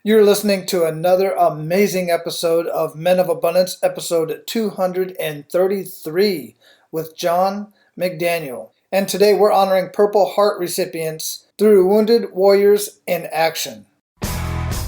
You're listening to another amazing episode of Men of Abundance, episode 233 with John McDaniel. And today we're honoring Purple Heart recipients through Wounded Warriors in Action.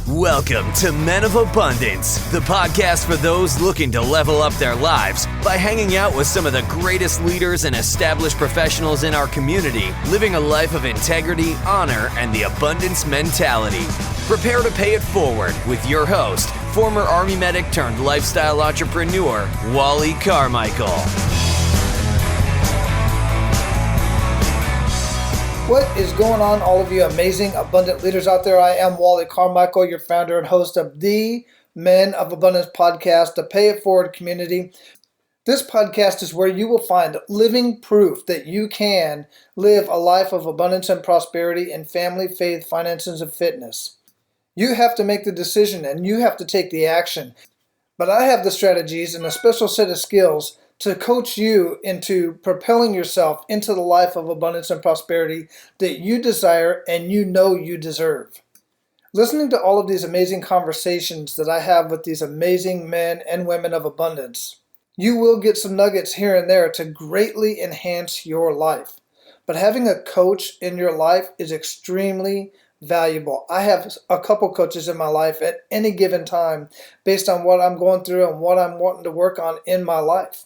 Welcome to Men of Abundance, the podcast for those looking to level up their lives by hanging out with some of the greatest leaders and established professionals in our community, living a life of integrity, honor, and the abundance mentality. Prepare to pay it forward with your host, former Army medic turned lifestyle entrepreneur, Wally Carmichael. What is going on, all of you amazing, abundant leaders out there? I am Wally Carmichael, your founder and host of the Men of Abundance podcast, the Pay It Forward community. This podcast is where you will find living proof that you can live a life of abundance and prosperity in family, faith, finances, and fitness. You have to make the decision and you have to take the action. But I have the strategies and a special set of skills to coach you into propelling yourself into the life of abundance and prosperity that you desire and you know you deserve. Listening to all of these amazing conversations that I have with these amazing men and women of abundance, you will get some nuggets here and there to greatly enhance your life. But having a coach in your life is extremely valuable. I have a couple coaches in my life at any given time based on what I'm going through and what I'm wanting to work on in my life.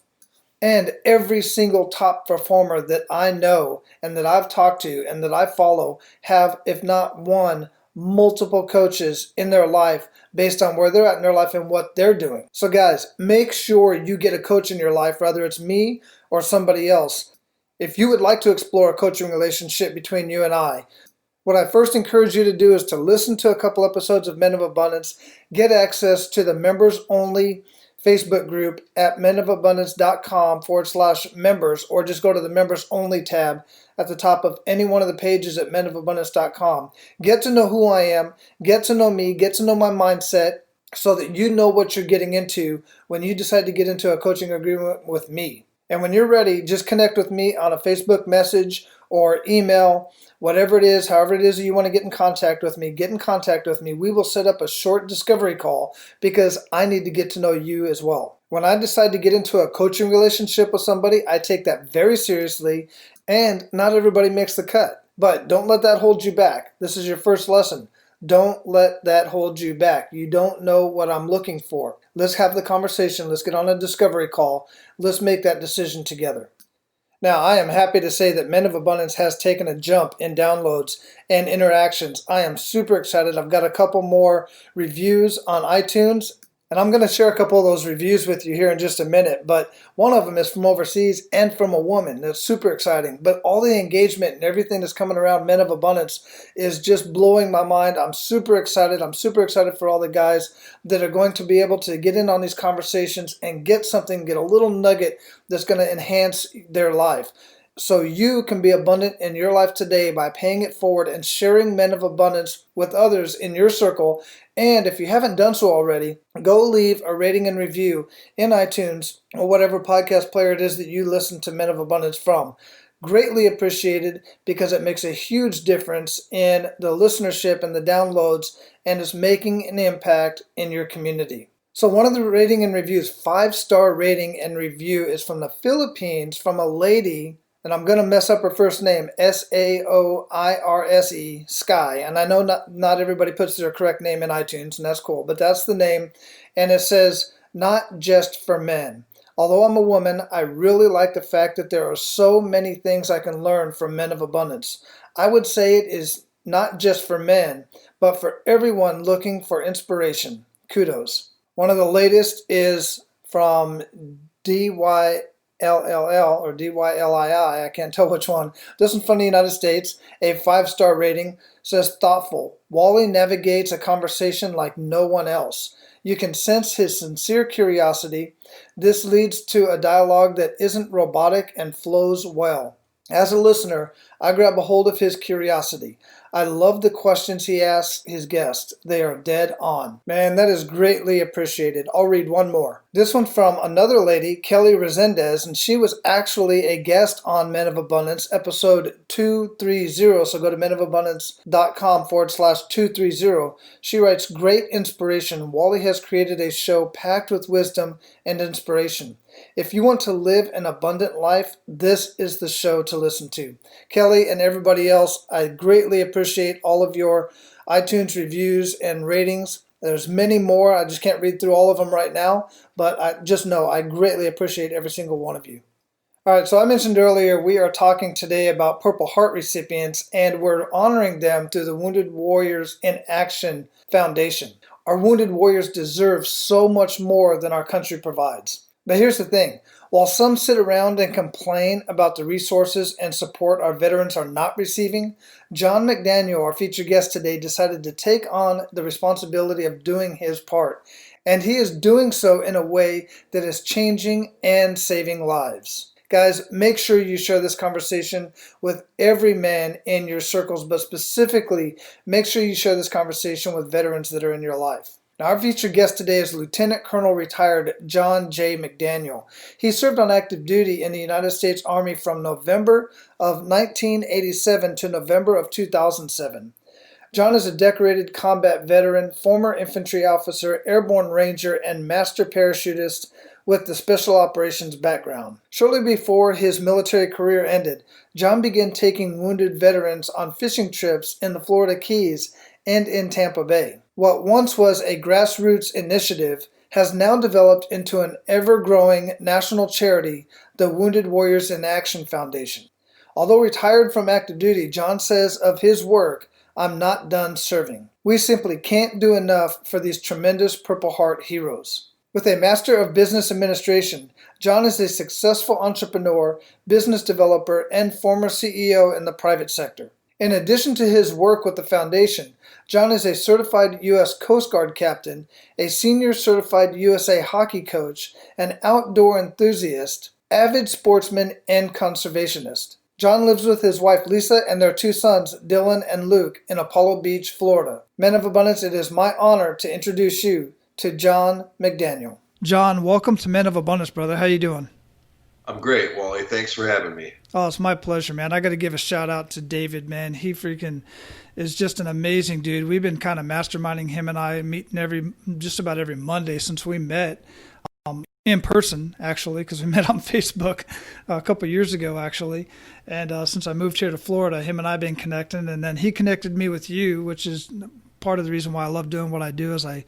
And every single top performer that I know and that I've talked to and that I follow have, if not one, multiple coaches in their life based on where they're at in their life and what they're doing. So guys, make sure you get a coach in your life, whether it's me or somebody else. If you would like to explore a coaching relationship between you and I, what I first encourage you to do is to listen to a couple episodes of Men of Abundance, get access to the members-only Facebook group at menofabundance.com/members, or just go to the members only tab at the top of any one of the pages at menofabundance.com. Get to know who I am, get to know me, get to know my mindset so that you know what you're getting into when you decide to get into a coaching agreement with me. And when you're ready, just connect with me on a Facebook message or email, whatever it is, however it is that you want to get in contact with me, get in contact with me. We will set up a short discovery call because I need to get to know you as well. When I decide to get into a coaching relationship with somebody, I take that very seriously, and not everybody makes the cut. But don't let that hold you back. This is your first lesson. Don't let that hold you back. You don't know what I'm looking for. Let's have the conversation. Let's get on a discovery call. Let's make that decision together. Now, I am happy to say that Men of Abundance has taken a jump in downloads and interactions. I am super excited. I've got a couple more reviews on iTunes, and I'm going to share a couple of those reviews with you here in just a minute. But one of them is from overseas and from a woman. That's super exciting. But all the engagement and everything that's coming around Men of Abundance is just blowing my mind. I'm super excited. I'm super excited for all the guys that are going to be able to get in on these conversations and get something, get a little nugget that's going to enhance their life. So you can be abundant in your life today by paying it forward and sharing Men of Abundance with others in your circle. And if you haven't done so already, go leave a rating and review in iTunes or whatever podcast player it is that you listen to Men of Abundance from. Greatly appreciated because it makes a huge difference in the listenership and the downloads, and is making an impact in your community. So one of the rating and reviews, 5-star rating and review, is from the Philippines, from a lady, and I'm going to mess up her first name, Saoirse, Sky. And I know not everybody puts their correct name in iTunes, and that's cool, but that's the name. And it says, "Not just for men. Although I'm a woman, I really like the fact that there are so many things I can learn from Men of Abundance. I would say it is not just for men, but for everyone looking for inspiration. Kudos." One of the latest is from DYLLL or DYLII, I can't tell which one. This is from the United States, a 5-star rating, says, "Thoughtful. Wally navigates a conversation like no one else. You can sense his sincere curiosity. This leads to a dialogue that isn't robotic and flows well. As a listener, I grab a hold of his curiosity. I love the questions he asks his guests. They are dead on. Man, that is greatly appreciated. I'll read one more. This one from another lady, Kelly Resendez, and she was actually a guest on Men of Abundance, episode 230. So go to menofabundance.com/230. She writes, great inspiration. Wally has created a show packed with wisdom and inspiration. If you want to live an abundant life, this is the show to listen to. Kelly and everybody else, I greatly appreciate all of your iTunes reviews and ratings. There's many more. I just can't read through all of them right now, but I just know I greatly appreciate every single one of you. All right, so I mentioned earlier we are talking today about Purple Heart recipients, and we're honoring them through the Wounded Warriors in Action Foundation. Our wounded warriors deserve so much more than our country provides. But here's the thing. While some sit around and complain about the resources and support our veterans are not receiving, John McDaniel, our featured guest today, decided to take on the responsibility of doing his part. And he is doing so in a way that is changing and saving lives. Guys, make sure you share this conversation with every man in your circles, but specifically, make sure you share this conversation with veterans that are in your life. Now, our featured guest today is Lieutenant Colonel retired John J. McDaniel. He served on active duty in the United States Army from November of 1987 to November of 2007. John is a decorated combat veteran, former infantry officer, Airborne Ranger, and Master Parachutist with the Special Operations background. Shortly before his military career ended, John began taking wounded veterans on fishing trips in the Florida Keys and in Tampa Bay. What once was a grassroots initiative has now developed into an ever-growing national charity, the Wounded Warriors in Action Foundation. Although retired from active duty, John says of his work, I'm not done serving. We simply can't do enough for these tremendous Purple Heart heroes. With a Master of Business Administration, John is a successful entrepreneur, business developer, and former CEO in the private sector. In addition to his work with the foundation, John is a certified U.S. Coast Guard captain, a senior certified USA hockey coach, an outdoor enthusiast, avid sportsman, and conservationist. John lives with his wife Lisa and their two sons, Dylan and Luke, in Apollo Beach, Florida. Men of Abundance, it is my honor to introduce you to John McDaniel. John, welcome to Men of Abundance, brother. How you doing? I'm great, Wally. Thanks for having me. Oh, it's my pleasure, man. I got to give a shout out to David, man. He freaking is just an amazing dude. We've been kind of masterminding him and I, meeting just about every Monday since we met in person, actually, because we met on Facebook a couple of years ago, actually. And since I moved here to Florida, him and I have been connecting, and then he connected me with you, which is part of the reason why I love doing what I do, is I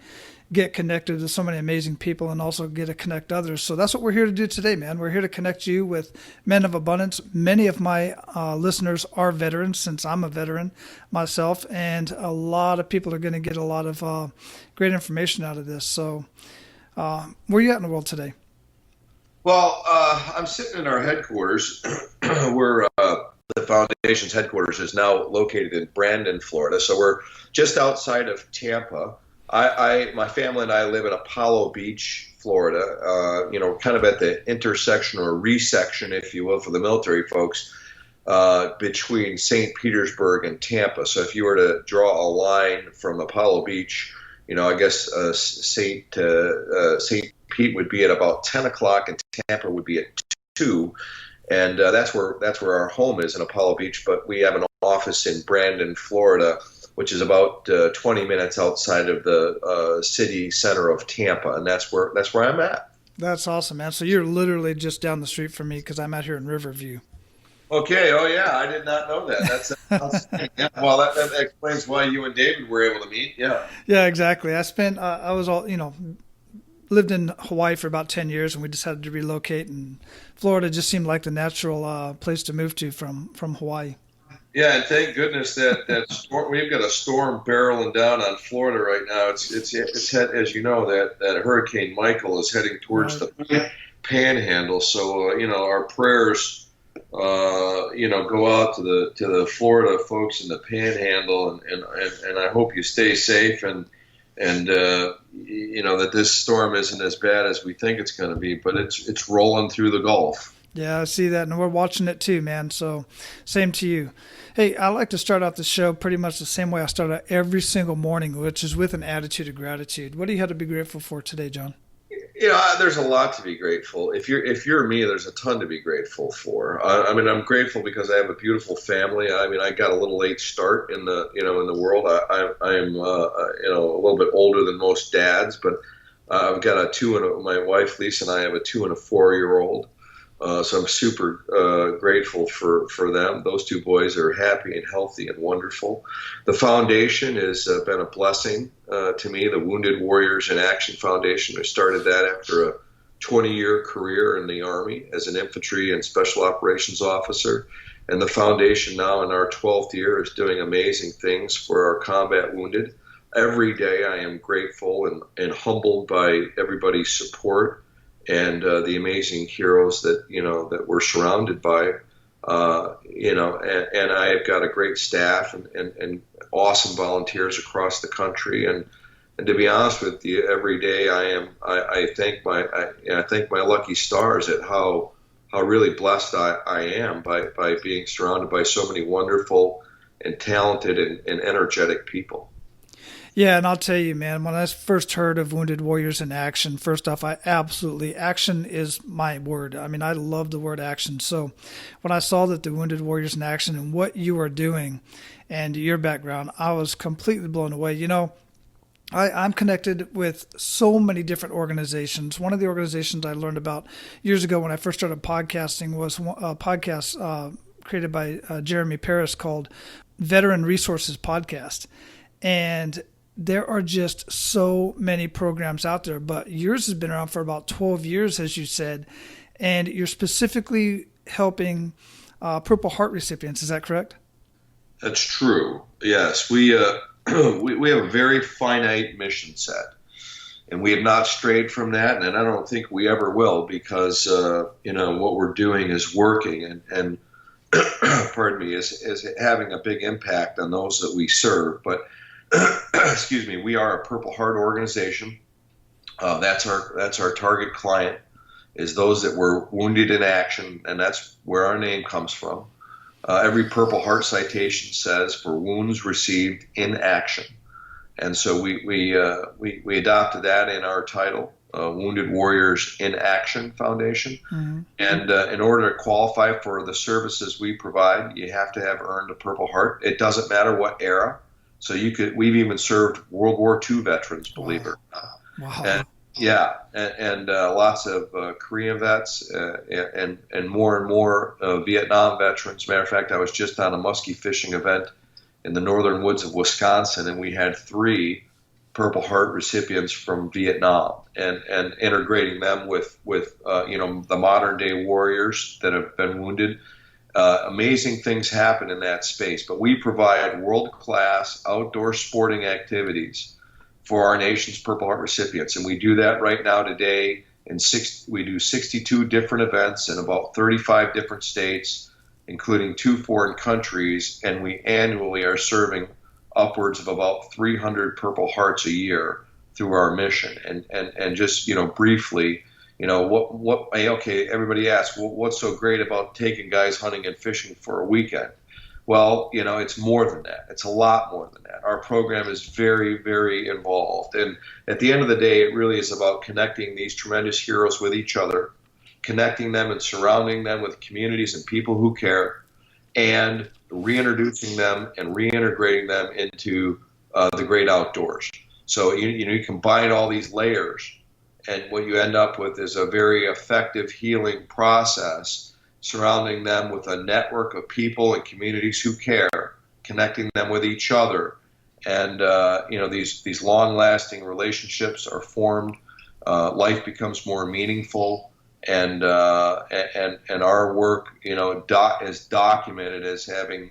get connected to so many amazing people and also get to connect others. So that's what we're here to do today, man. We're here to connect you with Men of Abundance. Many of my listeners are veterans, since I'm a veteran myself, and a lot of people are going to get a lot of great information out of this. So where are you at in the world today? Well, I'm sitting in our headquarters. We're the foundation's headquarters is now located in Brandon, Florida. So we're just outside of Tampa. My family and I live in Apollo Beach, Florida, kind of at the intersection or resection, if you will, for the military folks, between St. Petersburg and Tampa. So if you were to draw a line from Apollo Beach, I guess St. Pete would be at about 10 o'clock and Tampa would be at 2. And that's where our home is in Apollo Beach. But we have an office in Brandon, Florida, which is about 20 minutes outside of the city center of Tampa, and that's where I'm at. That's awesome, man. So you're literally just down the street from me, because I'm out here in Riverview. Okay. Oh yeah, I did not know that. That's yeah. Well, that explains why you and David were able to meet. Yeah. Yeah, exactly. I was lived in Hawaii for about 10 years, and we decided to relocate, and Florida just seemed like the natural place to move to from Hawaii. Yeah, and thank goodness that storm, we've got a storm barreling down on Florida right now. It's as you know, that Hurricane Michael is heading towards the Panhandle. So our prayers go out to the Florida folks in the Panhandle, and I hope you stay safe and that this storm isn't as bad as we think it's going to be, but it's rolling through the Gulf. Yeah, I see that, and we're watching it too, man. So, same to you. Hey, I like to start out the show pretty much the same way I start out every single morning, which is with an attitude of gratitude. What do you have to be grateful for today, John? There's a lot to be grateful. If you're me, there's a ton to be grateful for. I'm grateful because I have a beautiful family. I got a little late start in the world. I'm a little bit older than most dads, but I've got my wife Lisa and I have a 2 and a 4-year-old. So I'm super grateful for them. Those two boys are happy and healthy and wonderful. The foundation has been a blessing to me, the Wounded Warriors in Action Foundation. I started that after a 20-year career in the Army as an infantry and special operations officer. And the foundation now in our 12th year is doing amazing things for our combat wounded. Every day I am grateful and humbled by everybody's support and the amazing heroes that we're surrounded by, and I have got a great staff and awesome volunteers across the country. And to be honest with you, every day I thank my lucky stars at how really blessed I am by being surrounded by so many wonderful and talented and energetic people. Yeah, and I'll tell you, man, when I first heard of Wounded Warriors in Action, first off, action is my word. I love the word action. So when I saw that the Wounded Warriors in Action and what you are doing and your background, I was completely blown away. I'm connected with so many different organizations. One of the organizations I learned about years ago when I first started podcasting was a podcast created by Jeremy Paris called Veteran Resources Podcast. And there are just so many programs out there, but yours has been around for about 12 years, as you said, and you're specifically helping Purple Heart recipients. Is that correct? That's true. Yes, we have a very finite mission set, and we have not strayed from that, and I don't think we ever will, because what we're doing is working, and pardon me, is having a big impact on those that we serve. But excuse me, we are a Purple Heart organization. That's our target client, is those that were wounded in action, and that's where our name comes from. Every Purple Heart citation says for wounds received in action, and so we adopted that in our title, Wounded Warriors in Action Foundation. Mm-hmm. And in order to qualify for the services we provide, you have to have earned a Purple Heart. It doesn't matter what era. So we've even served World War II veterans, believe it or not. Wow. And lots of Korean vets and more Vietnam veterans. Matter of fact, I was just on a muskie fishing event in the northern woods of Wisconsin, and we had 3 Purple Heart recipients from Vietnam, and integrating them with the modern day warriors that have been wounded. Amazing things happen in that space, but we provide world-class outdoor sporting activities for our nation's Purple Heart recipients, and we do that right now today. We do 62 different events in about 35 different states, including 2 foreign countries, and we annually are serving upwards of about 300 Purple Hearts a year through our mission. And just briefly. Everybody asks, well, what's so great about taking guys hunting and fishing for a weekend? Well, it's more than that. It's a lot more than that. Our program is very, very involved. And at the end of the day, it really is about connecting these tremendous heroes with each other, connecting them and surrounding them with communities and people who care, and reintroducing them and reintegrating them into the great outdoors. So, you combine all these layers, and what you end up with is a very effective healing process, surrounding them with a network of people and communities who care, connecting them with each other. And, these long-lasting relationships are formed. Life becomes more meaningful. And our work, is documented as having,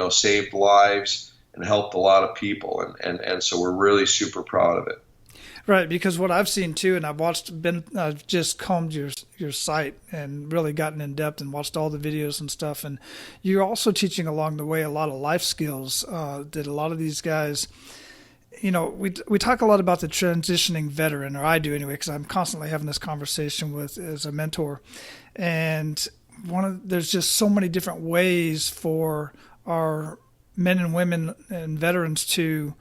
saved lives and helped a lot of people. And so we're really super proud of it. Right, because what I've seen too, and I've just combed your site and really gotten in depth and watched all the videos and stuff, and you're also teaching along the way a lot of life skills that a lot of these guys, we talk a lot about the transitioning veteran, or I do anyway, because I'm constantly having this conversation as a mentor, and there's just so many different ways for our men and women and veterans to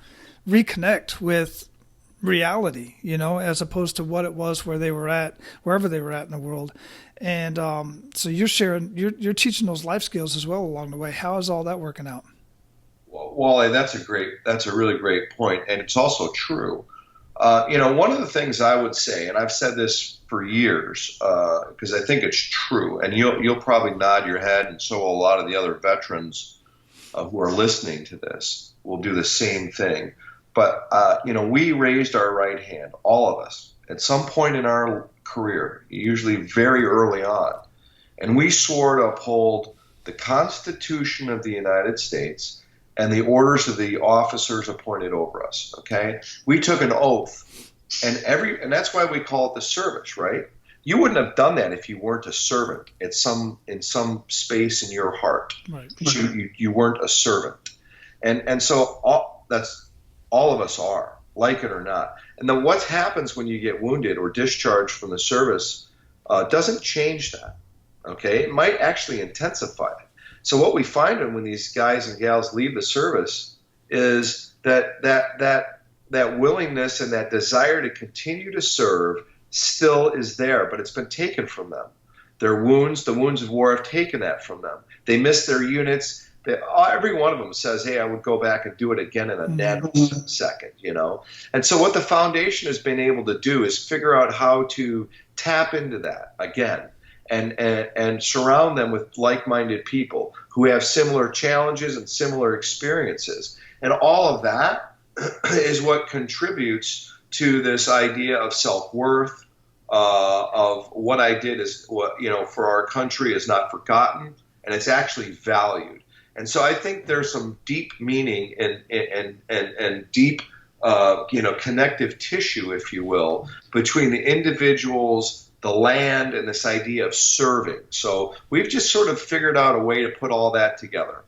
reconnect with reality, as opposed to what it was wherever they were at in the world. And so you're teaching those life skills as well along the way. How is all that working out? Well, Wally, that's a really great point, and it's also true. One of the things I would say, and I've said this for years, because I think it's true, and you'll probably nod your head, and so will a lot of the other veterans who are listening to this will do the same thing. But we raised our right hand, all of us, at some point in our career, usually very early on, and we swore to uphold the Constitution of the United States and the orders of the officers appointed over us. Okay, we took an oath, and that's why we call it the service, right? You wouldn't have done that if you weren't a servant in some space in your heart. Right. You weren't a servant, and so that's all of us are, like it or not. And then what happens when you get wounded or discharged from the service doesn't change that. Okay, it might actually intensify it. So what we find when these guys and gals leave the service is that willingness and that desire to continue to serve still is there, but it's been taken from them. Their wounds, the wounds of war, have taken that from them. They miss their units. Every one of them says, hey, I would go back and do it again in a nanosecond, And so what the foundation has been able to do is figure out how to tap into that again. And surround them with like-minded people who have similar challenges and similar experiences. And all of that is what contributes to this idea of self-worth, of what I did is for our country is not forgotten, and it's actually valued. And so I think there's some deep meaning and deep connective tissue, if you will, between the individuals, the land, and this idea of serving. So we've just sort of figured out a way to put all that together.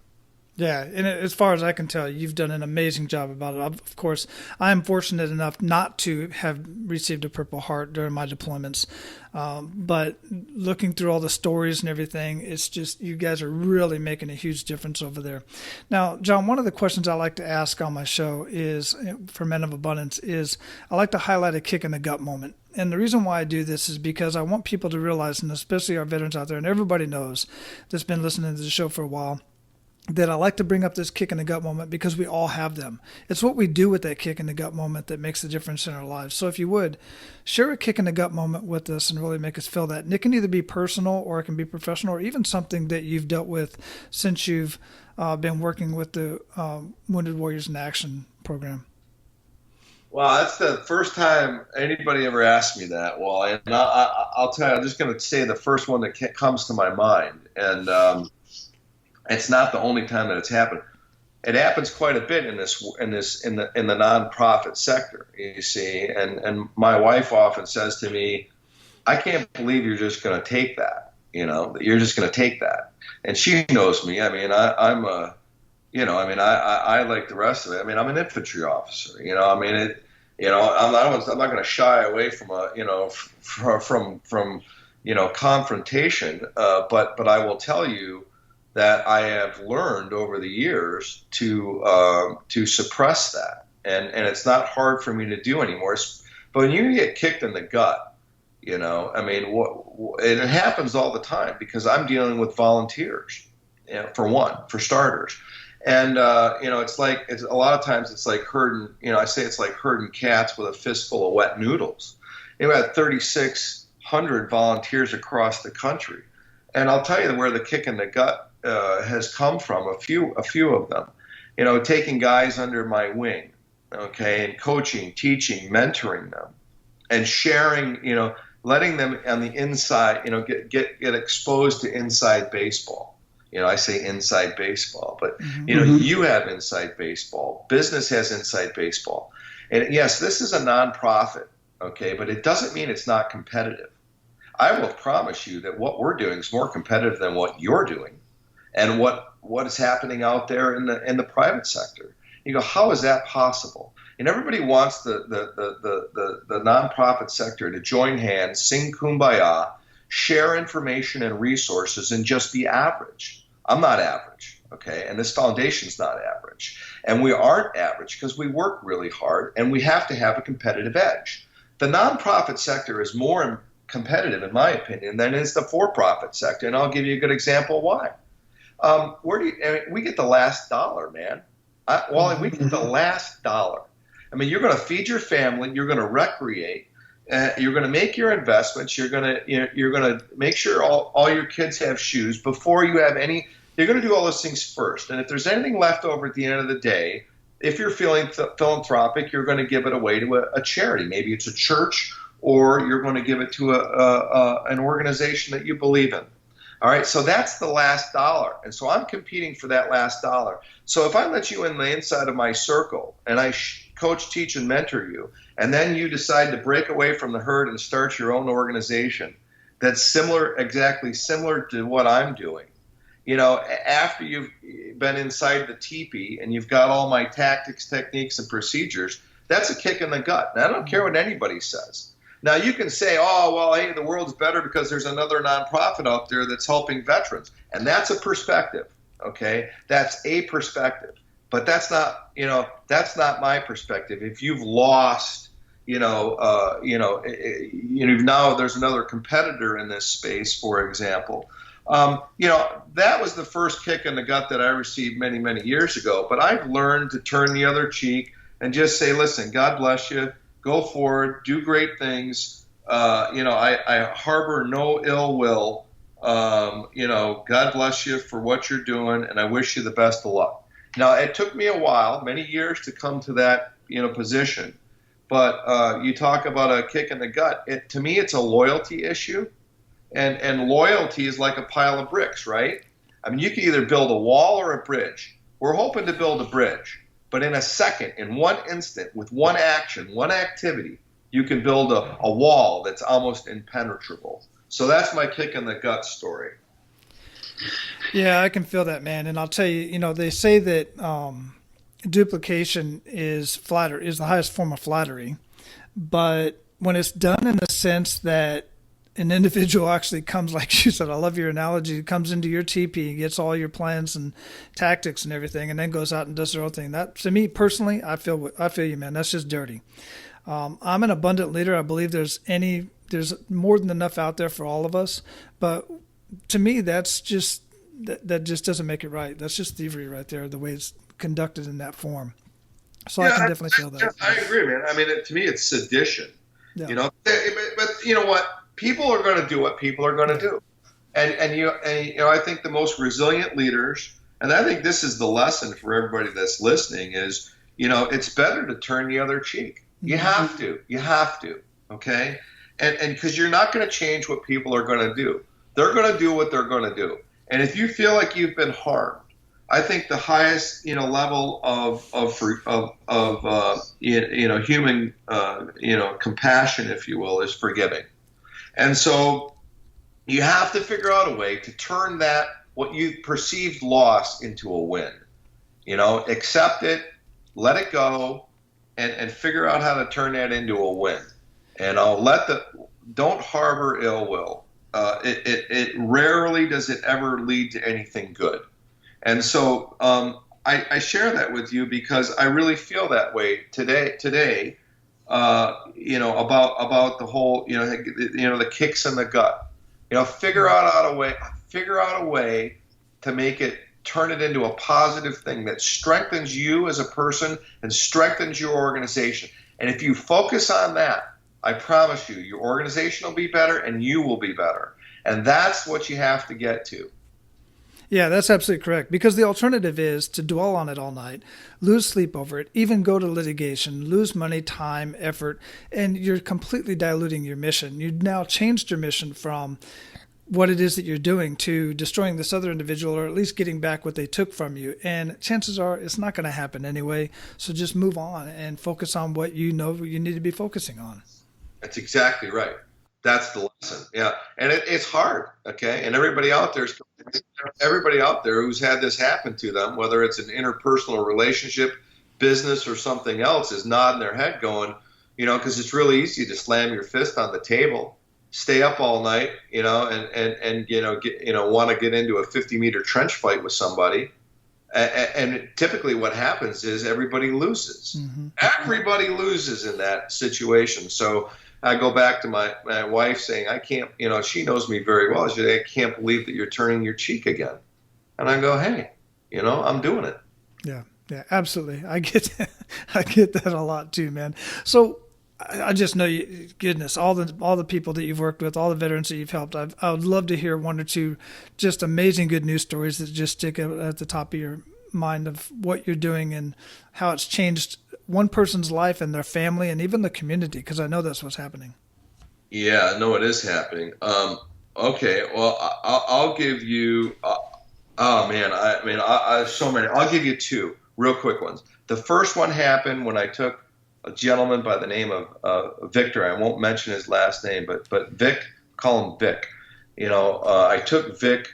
Yeah, and as far as I can tell, you've done an amazing job about it. Of course, I'm fortunate enough not to have received a Purple Heart during my deployments, but looking through all the stories and everything, it's just you guys are really making a huge difference over there. Now, John, one of the questions I like to ask on my show is, for Men of Abundance, is I like to highlight a kick in the gut moment. And the reason why I do this is because I want people to realize, and especially our veterans out there, and everybody knows that's been listening to the show for a while, that I like to bring up this kick in the gut moment because we all have them. It's what we do with that kick in the gut moment that makes the difference in our lives. So if you would, share a kick in the gut moment with us and really make us feel that. And it can either be personal or it can be professional or even something that you've dealt with since you've been working with the Wounded Warriors in Action program. Well, that's the first time anybody ever asked me that, Wally. And I'll tell you, I'm just going to say the first one that comes to my mind. And it's not the only time that it's happened. It happens quite a bit in the nonprofit sector, you see. And my wife often says to me, I can't believe you're just going to take that, that you're just going to take that. And she knows me. I mean, I'm like the rest of it. I mean, I'm an infantry officer, I'm not going to shy away from confrontation. But I will tell you that I have learned over the years to suppress that, and it's not hard for me to do anymore. But when you get kicked in the gut, it happens all the time because I'm dealing with volunteers, for starters, and it's a lot of times it's like herding. I say it's like herding cats with a fistful of wet noodles. We had 3,600 volunteers across the country, and I'll tell you where the kick in the gut has come from. A few of them, taking guys under my wing, and coaching, teaching, mentoring them, and sharing, letting them on the inside, get exposed to inside baseball. I say inside baseball, but you have inside baseball. Business has inside baseball, and yes, this is a nonprofit, but it doesn't mean it's not competitive. I will promise you that what we're doing is more competitive than what you're doing. And what is happening out there in the private sector. You go, how is that possible? And everybody wants the nonprofit sector to join hands, sing Kumbaya, share information and resources, and just be average. I'm not average. Okay, and this foundation's not average. And we aren't average because we work really hard and we have to have a competitive edge. The nonprofit sector is more competitive, in my opinion, than is the for-profit sector. And I'll give you a good example why. We get the last dollar, man. Wally, we get the last dollar. I mean, you're going to feed your family, you're going to recreate, you're going to make your investments, you're going to make sure all your kids have shoes before you have any. You're going to do all those things first. And if there's anything left over at the end of the day, if you're feeling philanthropic, you're going to give it away to a charity. Maybe it's a church, or you're going to give it to an organization that you believe in. All right, so that's the last dollar. And so I'm competing for that last dollar. So if I let you in the inside of my circle and I coach, teach, and mentor you, and then you decide to break away from the herd and start your own organization that's exactly similar to what I'm doing, after you've been inside the teepee and you've got all my tactics, techniques, and procedures, that's a kick in the gut. And I don't care what anybody says. Now, you can say, oh, well, hey, the world's better because there's another nonprofit out there that's helping veterans. And that's a perspective, okay? That's a perspective. But that's not my perspective. If you've lost, now there's another competitor in this space, for example. That was the first kick in the gut that I received many, many years ago. But I've learned to turn the other cheek and just say, listen, God bless you. Go forward, do great things. I harbor no ill will. God bless you for what you're doing, and I wish you the best of luck. Now, it took me a while, many years, to come to that, position. But you talk about a kick in the gut. To me, it's a loyalty issue. And loyalty is like a pile of bricks, right? I mean, you can either build a wall or a bridge. We're hoping to build a bridge. But in a second, in one instant, with one action, one activity, you can build a wall that's almost impenetrable. So that's my kick in the gut story. Yeah, I can feel that, man. And I'll tell you, they say that duplication is the highest form of flattery. But when it's done in the sense that an individual actually comes, like you said, I love your analogy, comes into your teepee, gets all your plans and tactics and everything, and then goes out and does their own thing. That, to me personally, I feel you, man. That's just dirty. I'm an abundant leader. I believe there's more than enough out there for all of us. But to me, that just doesn't make it right. That's just thievery right there, the way it's conducted in that form. So yeah, I can definitely feel that. I agree, man. I mean, to me, it's sedition. Yeah. But you know what? People are going to do what people are going to do. And I think the most resilient leaders, and I think this is the lesson for everybody that's listening, is, it's better to turn the other cheek. You have to, okay? And because you're not going to change what people are going to do. They're going to do what they're going to do. And if you feel like you've been harmed, I think the highest, level of human, compassion, if you will, is forgiving. And so you have to figure out a way to turn that, what you perceived loss, into a win. Accept it, let it go, and figure out how to turn that into a win. And don't harbor ill will. It rarely does it ever lead to anything good. And so I share that with you because I really feel that way today. About the whole, the kicks in the gut. Figure out a way to turn it into a positive thing that strengthens you as a person and strengthens your organization. And if you focus on that, I promise you, your organization will be better and you will be better. And that's what you have to get to. Yeah, that's absolutely correct. Because the alternative is to dwell on it all night, lose sleep over it, even go to litigation, lose money, time, effort, and you're completely diluting your mission. You've now changed your mission from what it is that you're doing to destroying this other individual, or at least getting back what they took from you. And chances are it's not going to happen anyway. So just move on and focus on what you need to be focusing on. That's exactly right. That's the lesson. Yeah. And it's hard. Okay. And everybody out there who's had this happen to them, whether it's an interpersonal relationship, business, or something else, is nodding their head going, because it's really easy to slam your fist on the table, stay up all night, and want to get into a 50-meter trench fight with somebody, And typically what happens is everybody loses. Mm-hmm. Everybody loses in that situation. So I go back to my wife saying, I can't, she knows me very well. She said, I can't believe that you're turning your cheek again. And I go, hey, I'm doing it. Yeah, absolutely. I get that a lot too, man. So I just know you, goodness, all the people that you've worked with, all the veterans that you've helped. I would love to hear one or two just amazing good news stories that just stick out at the top of your mind of what you're doing and how it's changed one person's life and their family and even the community, because I know that's what's happening. Yeah, no, it is happening. Okay, well, I'll give you. Oh man, I have so many. I'll give you two real quick ones. The first one happened when I took a gentleman by the name of Victor. I won't mention his last name, but Vic, call him Vic. I took Vic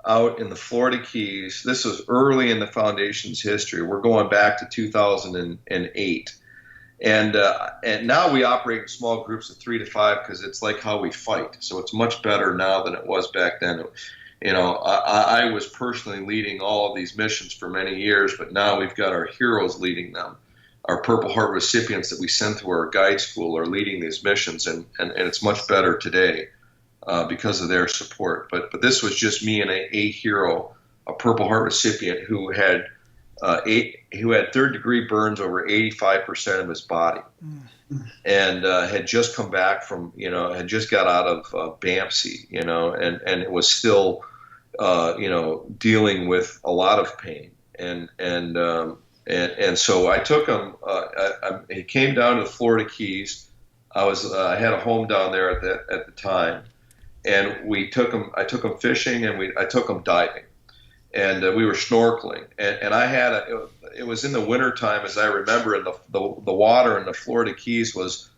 out in the Florida Keys. This was early in the Foundation's history. We're going back to 2008. And now we operate in small groups of 3 to 5 because it's like how we fight. So it's much better now than it was back then. I was personally leading all of these missions for many years, but now we've got our heroes leading them. Our Purple Heart recipients that we send through our guide school are leading these missions, and it's much better today because of their support. But this was just me and a hero, a Purple Heart recipient who had third-degree burns over 85% of his body, and had just come back from, had just got out of BAMC, and it was still, dealing with a lot of pain, and so I took him. He came down to the Florida Keys. I had a home down there at the time, and we took him. I took him fishing, and I took him diving. And we were snorkeling, and I had it was in the wintertime, as I remember, and the water in the Florida Keys was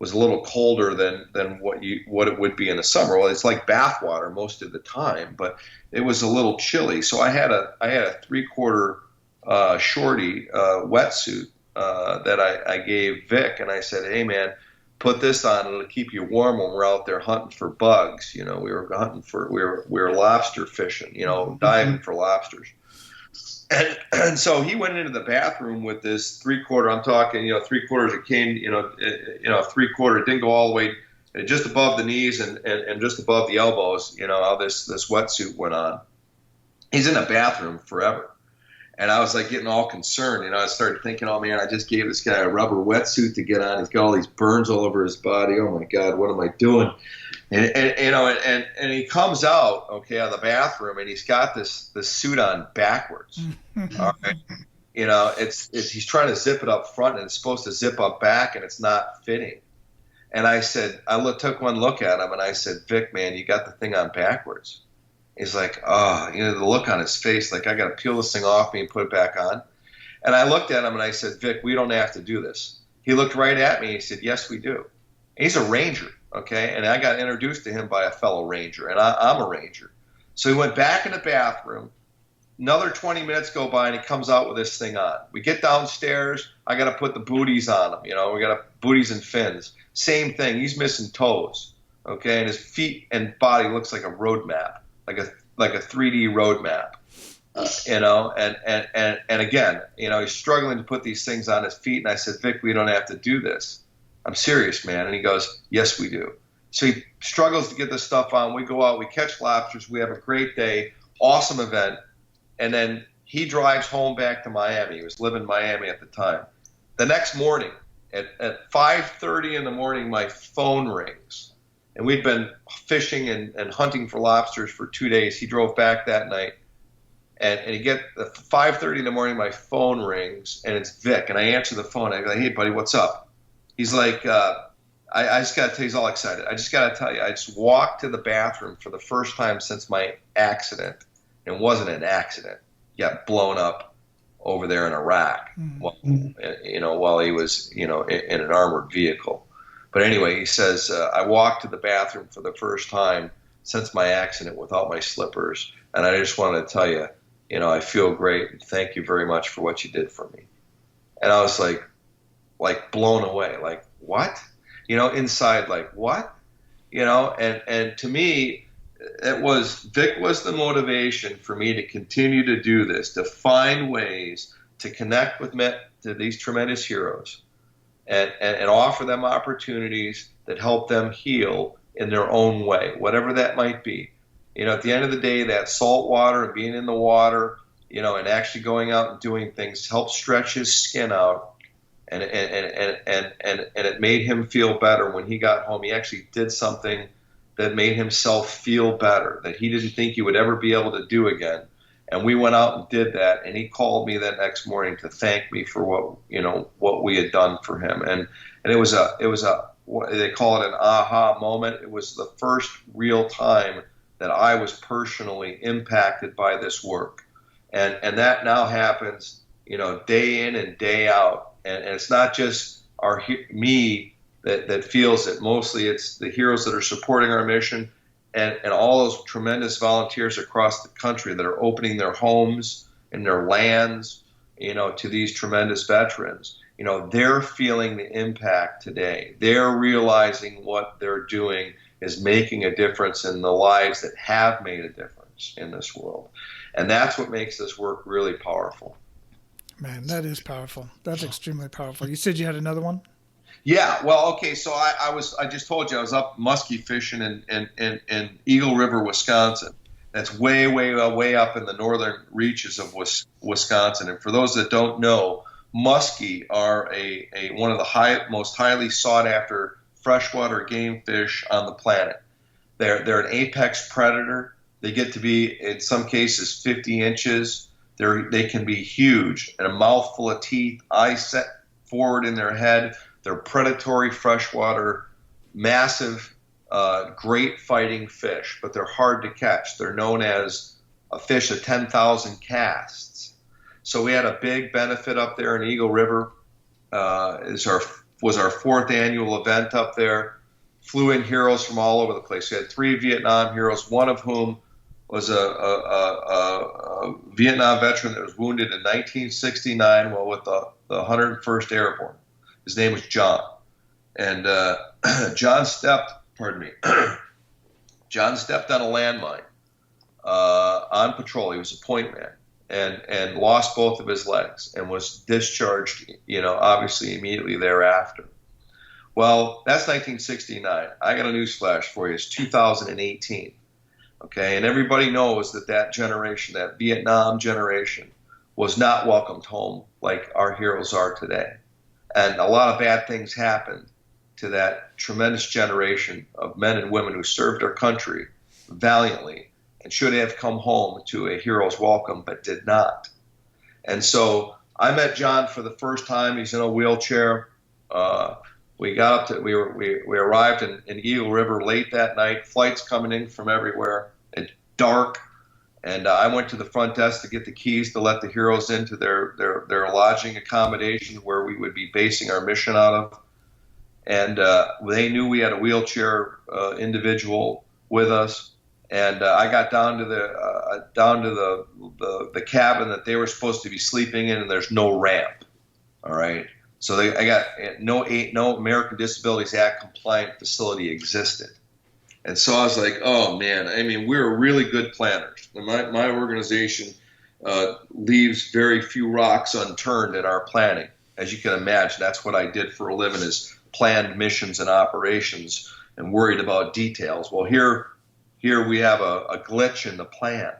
a little colder than what it would be in the summer. Well, it's like bath water most of the time, but it was a little chilly. So I had a 3/4 shorty wetsuit that I gave Vic, and I said, hey man, put this on, it'll keep you warm when we're out there hunting for bugs. We were lobster fishing, diving for lobsters. And so he went into the bathroom with this 3/4, I'm talking, 3/4, it came, 3/4, it didn't go all the way, just above the knees and just above the elbows, how this wetsuit went on. He's in the bathroom forever. And I was like getting all concerned, I started thinking, oh man, I just gave this guy a rubber wetsuit to get on. He's got all these burns all over his body. Oh my God, what am I doing? And he comes out, out of the bathroom, and he's got this suit on backwards. All right, he's trying to zip it up front, and it's supposed to zip up back, and it's not fitting. And I said, took one look at him, and I said, Vic, man, you got the thing on backwards. He's like, the look on his face, like I got to peel this thing off me and put it back on. And I looked at him and I said, Vic, we don't have to do this. He looked right at me and he said, yes, we do. And he's a Ranger, okay? And I got introduced to him by a fellow Ranger, and I'm a Ranger. So he went back in the bathroom. Another 20 minutes go by and he comes out with this thing on. We get downstairs. I got to put the booties on him. We got booties and fins. Same thing. He's missing toes, okay? And his feet and body looks like a road map. Like a 3D road map, and again, he's struggling to put these things on his feet. And I said, Vic, we don't have to do this. I'm serious, man. And he goes, yes, we do. So he struggles to get this stuff on. We go out, we catch lobsters. We have a great day, awesome event. And then he drives home back to Miami. He was living in Miami at the time. The next morning at 5:30 in the morning, my phone rings. And we'd been fishing and hunting for lobsters for 2 days. He drove back that night, and he get at 5:30 in the morning. My phone rings, and it's Vic. And I answer the phone. I go, "Hey, buddy, what's up?" He's like, "I just got to tell you." He's all excited. I just got to tell you, I just walked to the bathroom for the first time since my accident. It wasn't an accident. He got blown up over there in Iraq, while he was, in an armored vehicle. But anyway, he says, I walked to the bathroom for the first time since my accident without my slippers. And I just wanted to tell you, I feel great. And thank you very much for what you did for me. And I was like blown away. Like, what? Inside, like, what? And to me, Vic was the motivation for me to continue to do this, to find ways to connect with to these tremendous heroes and offer them opportunities that help them heal in their own way, whatever that might be. At the end of the day, that salt water and being in the water, and actually going out and doing things helped stretch his skin out. And it made him feel better when he got home. He actually did something that made himself feel better, that he didn't think he would ever be able to do again. And we went out and did that. And he called me that next morning to thank me for what we had done for him. And it was they call it an aha moment. It was the first real time that I was personally impacted by this work. And that now happens, day in and day out. And it's not just me that feels it. Mostly it's the heroes that are supporting our mission and all those tremendous volunteers across the country that are opening their homes and their lands, to these tremendous veterans. They're feeling the impact today. They're realizing what they're doing is making a difference in the lives that have made a difference in this world. And that's what makes this work really powerful. Man, that is powerful. That's extremely powerful. You said you had another one? Yeah. Well, okay. So I just told you I was up muskie fishing in Eagle River, Wisconsin. That's way, way, way up in the northern reaches of Wisconsin. And for those that don't know, muskie are one of the most highly sought after freshwater game fish on the planet. They're an apex predator. They get to be, in some cases, 50 inches. They can be huge, and a mouthful of teeth, eyes set forward in their head. They're predatory freshwater, massive, great fighting fish, but they're hard to catch. They're known as a fish of 10,000 casts. So we had a big benefit up there in Eagle River. Was our fourth annual event up there. Flew in heroes from all over the place. We had 3 Vietnam heroes, one of whom was a Vietnam veteran that was wounded in 1969 while with the 101st Airborne. His name was John. And John stepped on a landmine on patrol. He was a point man and lost both of his legs and was discharged, obviously immediately thereafter. Well, that's 1969. I got a newsflash for you. It's 2018. Okay, and everybody knows that generation, that Vietnam generation, was not welcomed home like our heroes are today. And a lot of bad things happened to that tremendous generation of men and women who served our country valiantly and should have come home to a hero's welcome, but did not. And so I met John for the first time. He's in a wheelchair. We arrived in Eagle River late that night, flights coming in from everywhere. It's dark. And I went to the front desk to get the keys to let the heroes into their lodging accommodation where we would be basing our mission out of. And they knew we had a wheelchair individual with us. And I got down to the cabin that they were supposed to be sleeping in, and there's no ramp. All right. So I got no American Disabilities Act compliant facility existed. And so I was like, oh man, I mean, we're really good planners. My organization leaves very few rocks unturned in our planning. As you can imagine, that's what I did for a living, is planned missions and operations and worried about details. Well, here we have a glitch in the plan.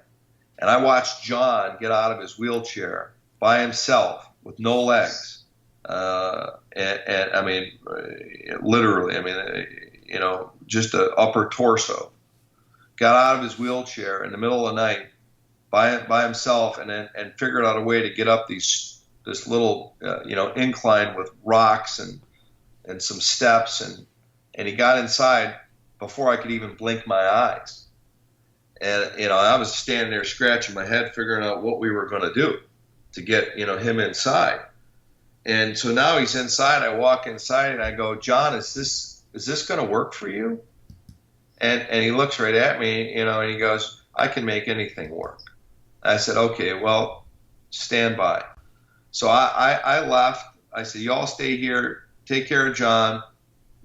And I watched John get out of his wheelchair by himself with no legs. And I mean, literally, I mean, just an upper torso. Got out of his wheelchair in the middle of the night by himself, and figured out a way to get up this little incline with rocks and some steps, and he got inside before I could even blink my eyes. And I was standing there scratching my head, figuring out what we were going to do to get him inside. And so now he's inside. I walk inside and I go, John, is this going to work for you? And he looks right at me, and he goes, I can make anything work. I said, okay, well, stand by. So I left. I said, y'all stay here, take care of John,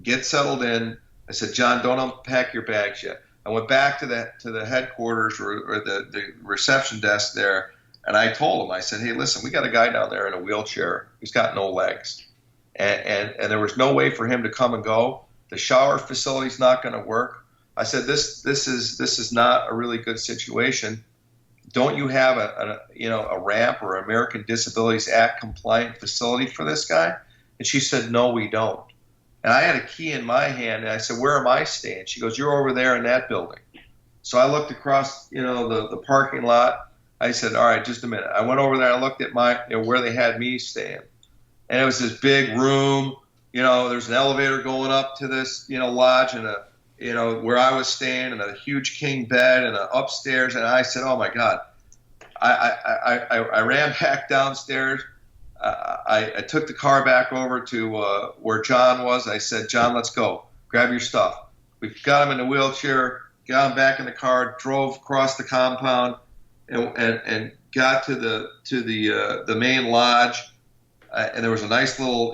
get settled in. I said, John, don't unpack your bags yet. I went back to the headquarters or the reception desk there, and I told him, I said, hey, listen, we got a guy down there in a wheelchair. He's got no legs. And there was no way for him to come and go. The shower facility's not going to work. I said, this is not a really good situation. Don't you have a ramp or American Disabilities Act compliant facility for this guy? And she said, no, we don't. And I had a key in my hand, and I said, where am I staying? She goes, you're over there in that building. So I looked across, the parking lot. I said, all right, just a minute. I went over there. I looked at where they had me staying, and it was this big room. There's an elevator going up to this, lodge, and where I was staying, and a huge king bed, and upstairs. And I said, oh my God. I ran back downstairs. I took the car back over to where John was. I said, John, let's go. Grab your stuff. We got him in the wheelchair, got him back in the car, drove across the compound, and got to the main lodge. And there was a nice little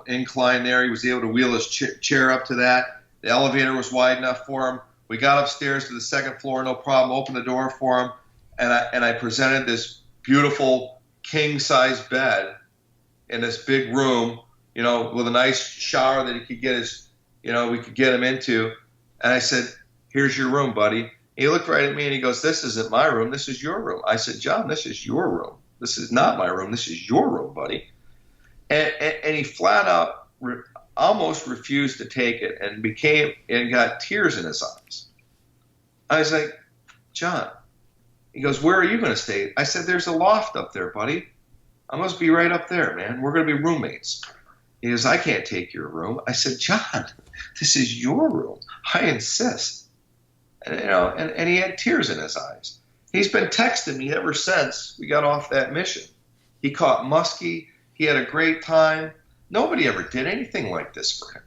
incline there. He was able to wheel his chair up to that. The elevator was wide enough for him. We got upstairs to the second floor, no problem. Opened the door for him, and I presented this beautiful king-size bed in this big room, with a nice shower that he could get we could get him into. And I said, here's your room, buddy. He looked right at me and he goes, this isn't my room. This is your room. I said, John, this is your room. This is not my room. This is your room, buddy. And he flat out almost refused to take it and got tears in his eyes. I was like, John. He goes, where are you going to stay? I said, there's a loft up there, buddy. I must be right up there, man. We're going to be roommates. He goes, I can't take your room. I said, John, this is your room. I insist. And he had tears in his eyes. He's been texting me ever since we got off that mission. He caught muskie. He had a great time. Nobody ever did anything like this for him.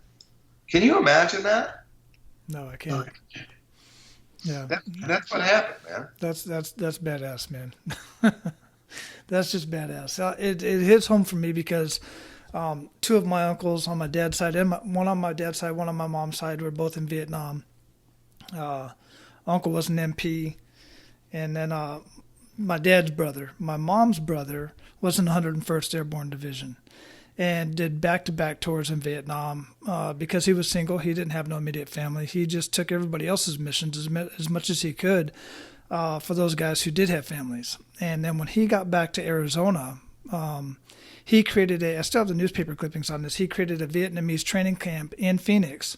Can you imagine that? No, I can't. Yeah, that's what happened, man. That's badass, man. That's just badass. It hits home for me because two of my uncles on my dad's side, and one on my dad's side, one on my mom's side, were both in Vietnam. Uncle was an MP, and then my dad's brother, my mom's brother, was in the 101st Airborne Division, and did back-to-back tours in Vietnam. Because he was single, he didn't have no immediate family. He just took everybody else's missions as much as he could for those guys who did have families. And then when he got back to Arizona, he created I still have the newspaper clippings on this, he created a Vietnamese training camp in Phoenix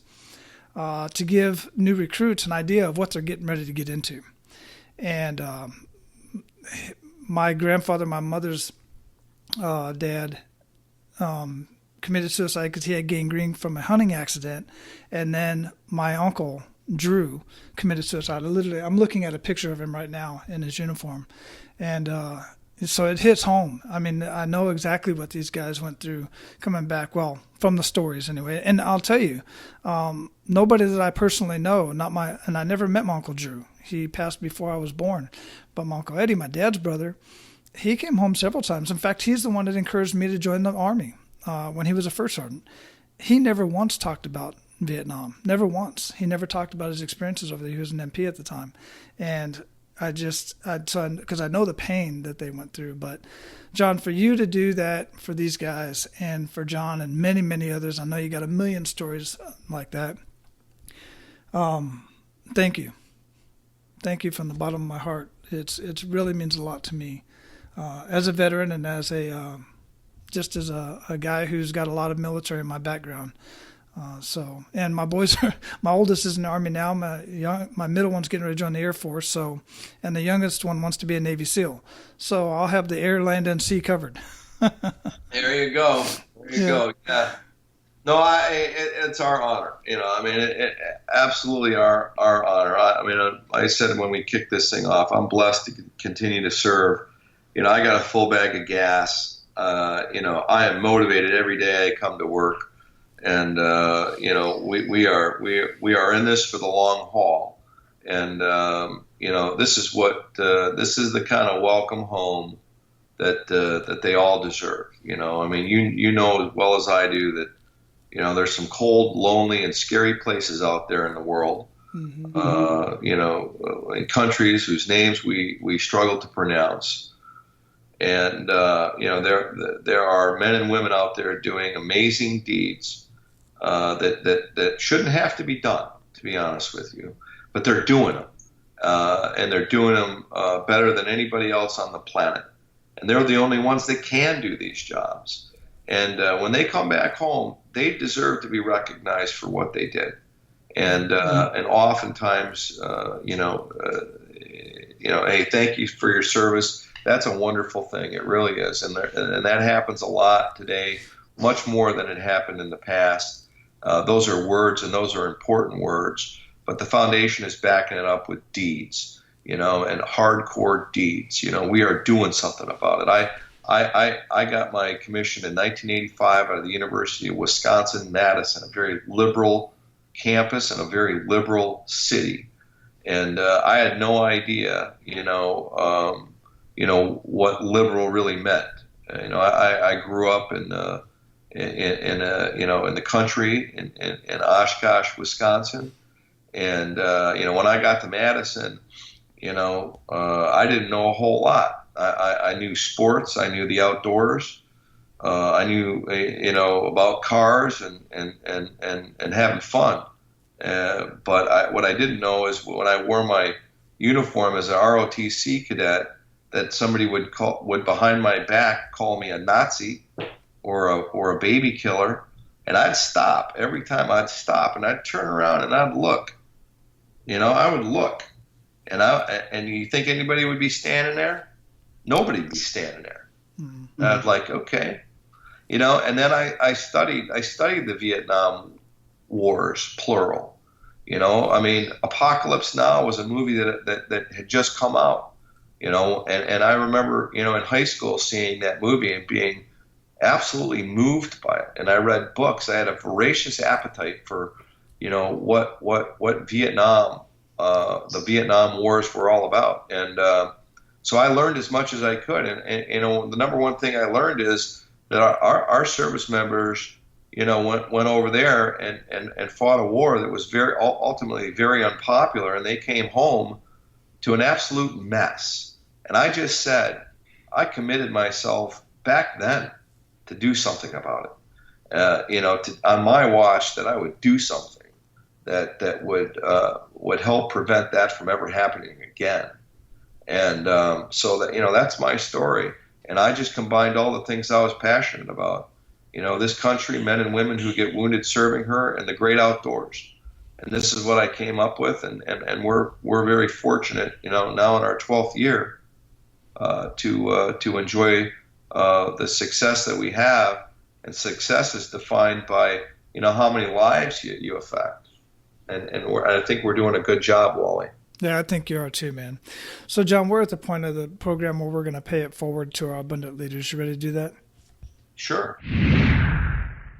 to give new recruits an idea of what they're getting ready to get into. And my grandfather, my mother's dad, committed suicide because he had gangrene from a hunting accident, and then my uncle Drew committed suicide. I'm looking at a picture of him right now in his uniform, and so it hits home. I mean, I know exactly what these guys went through coming back. Well, from the stories anyway. And I'll tell you, nobody that I personally know, and I never met my Uncle Drew. He passed before I was born, but my Uncle Eddie, my dad's brother, he came home several times. In fact, he's the one that encouraged me to join the Army when he was a first sergeant. He never once talked about Vietnam. Never once. He never talked about his experiences over there. He was an MP at the time. And because I know the pain that they went through. But, John, for you to do that for these guys and for John and many, many others, I know you got a million stories like that. Thank you. Thank you from the bottom of my heart. It really means a lot to me. As a veteran and as just as a guy who's got a lot of military in my background. And my boys my oldest is in the Army now. My middle one's getting ready to join the Air Force. And the youngest one wants to be a Navy SEAL. So I'll have the air, land, and sea covered. There you go. Yeah. No, it's our honor. It absolutely our honor. Like I said when we kicked this thing off, I'm blessed to continue to serve. I got a full bag of gas. I am motivated every day I come to work, and we are in this for the long haul, and this is the kind of welcome home that they all deserve. You know as well as I do that there's some cold, lonely, and scary places out there in the world, in countries whose names we struggle to pronounce. And there are men and women out there doing amazing deeds that shouldn't have to be done, to be honest with you, but they're doing them, and they're doing them better than anybody else on the planet. And they're the only ones that can do these jobs. And when they come back home, they deserve to be recognized for what they did. And oftentimes, hey, thank you for your service. That's a wonderful thing. It really is. And that happens a lot today, much more than it happened in the past. Those are words, and those are important words. But the foundation is backing it up with deeds, and hardcore deeds. We are doing something about it. I got my commission in 1985 out of the University of Wisconsin-Madison, a very liberal campus and a very liberal city. And I had no idea, what liberal really meant. I grew up in the country in Oshkosh, Wisconsin, and when I got to Madison, I didn't know a whole lot. I knew sports, I knew the outdoors, I knew about cars and having fun. But what I didn't know is when I wore my uniform as an ROTC cadet, that somebody would behind my back call me a Nazi or a baby killer, and I'd stop. Every time I'd stop, and I'd turn around and I'd look. I would look, and you think anybody would be standing there? Nobody'd be standing there. Mm-hmm. And I'd like, okay, and then I studied the Vietnam Wars, plural. Apocalypse Now was a movie that had just come out. And I remember, in high school seeing that movie and being absolutely moved by it. And I read books. I had a voracious appetite for, what Vietnam, the Vietnam Wars were all about. And so I learned as much as I could. And the number one thing I learned is that our service members, went over there and fought a war that was ultimately very unpopular. And they came home to an absolute mess. And I just said, I committed myself back then to do something about it. On my watch, that I would do something that would help prevent that from ever happening again. And so that that's my story. And I just combined all the things I was passionate about. This country, men and women who get wounded serving her, and the great outdoors. And this is what I came up with, and we're very fortunate, now in our 12th year, to enjoy the success that we have. And success is defined by how many lives you affect, and I think we're doing a good job, Wally. Yeah, I think you are too, man. So, John, we're at the point of the program where we're going to pay it forward to our abundant leaders. You ready to do that? Sure.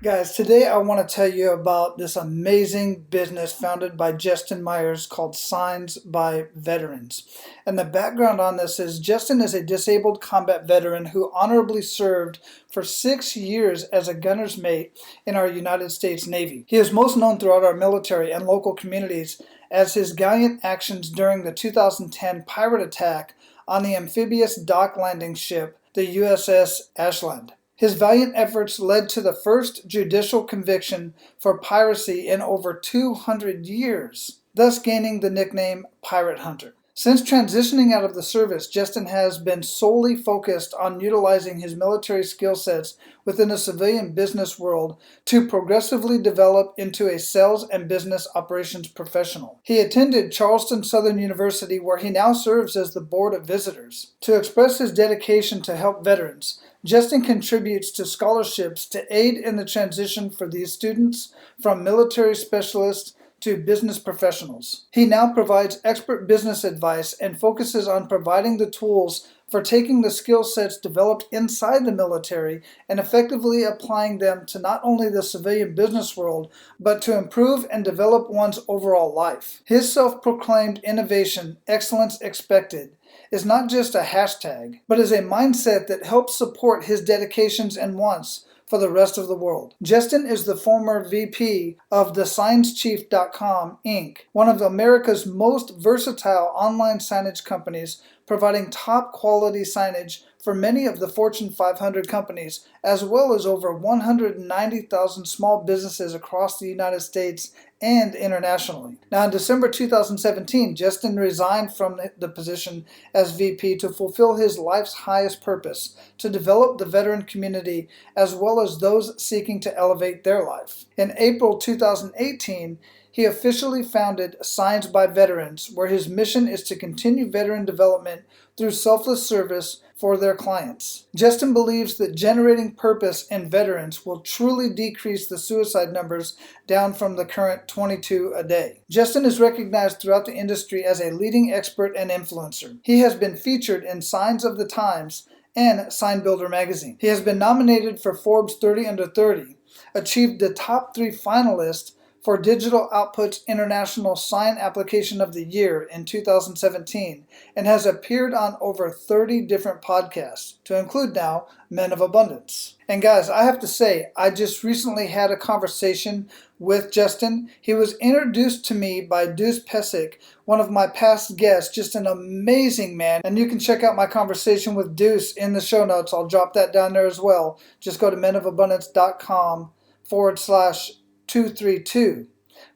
Guys, today I want to tell you about this amazing business founded by Justin Myers called Signs by Veterans. And the background on this is Justin is a disabled combat veteran who honorably served for 6 years as a gunner's mate in our United States Navy. He is most known throughout our military and local communities as his gallant actions during the 2010 pirate attack on the amphibious dock landing ship, the USS Ashland. His valiant efforts led to the first judicial conviction for piracy in over 200 years, thus gaining the nickname Pirate Hunter. Since transitioning out of the service, Justin has been solely focused on utilizing his military skill sets within the civilian business world to progressively develop into a sales and business operations professional. He attended Charleston Southern University, where he now serves as the Board of Visitors. To express his dedication to help veterans, Justin contributes to scholarships to aid in the transition for these students from military specialists to business professionals. He now provides expert business advice and focuses on providing the tools for taking the skill sets developed inside the military and effectively applying them to not only the civilian business world, but to improve and develop one's overall life. His self-proclaimed innovation, Excellence Expected, is not just a hashtag, but is a mindset that helps support his dedications and wants for the rest of the world. Justin is the former VP of thesignschief.com Inc., one of America's most versatile online signage companies, providing top quality signage for many of the Fortune 500 companies, as well as over 190,000 small businesses across the United States and internationally. Now, in December 2017, Justin resigned from the position as VP to fulfill his life's highest purpose, to develop the veteran community as well as those seeking to elevate their life. In April 2018, he officially founded Signs by Veterans, where his mission is to continue veteran development through selfless service for their clients. Justin believes that generating purpose in veterans will truly decrease the suicide numbers down from the current 22 a day. Justin is recognized throughout the industry as a leading expert and influencer. He has been featured in Signs of the Times and Sign Builder magazine. He has been nominated for Forbes 30 Under 30, achieved the top 3 finalists for Digital Output's International Sign Application of the Year in 2017, and has appeared on over 30 different podcasts, to include now Men of Abundance. And guys, I have to say, I just recently had a conversation with Justin. He was introduced to me by Deuce Pesic, one of my past guests, just an amazing man. And you can check out my conversation with Deuce in the show notes. I'll drop that down there as well. Just go to menofabundance.com/232.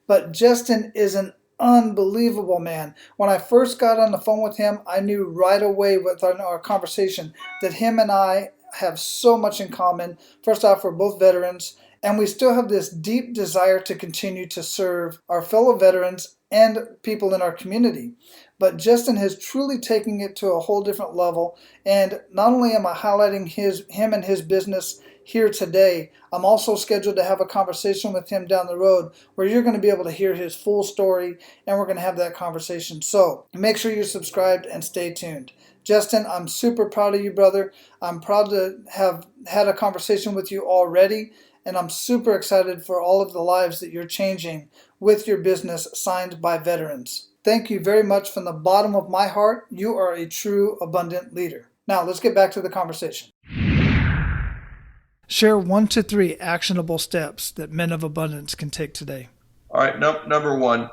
But Justin is an unbelievable man. When I first got on the phone with him, I knew right away with our conversation that him and I have so much in common. First off, we're both veterans, and we still have this deep desire to continue to serve our fellow veterans and people in our community. But Justin has truly taken it to a whole different level, and not only am I highlighting him and his business here today, I'm also scheduled to have a conversation with him down the road where you're going to be able to hear his full story, and we're going to have that conversation. So make sure you're subscribed and stay tuned. Justin, I'm super proud of you, brother. I'm proud to have had a conversation with you already, and I'm super excited for all of the lives that you're changing with your business, Signed by Veterans. Thank you very much from the bottom of my heart. You are a true abundant leader. Now, let's get back to the conversation. Share 1 to 3 actionable steps that men of abundance can take today. All right, number one,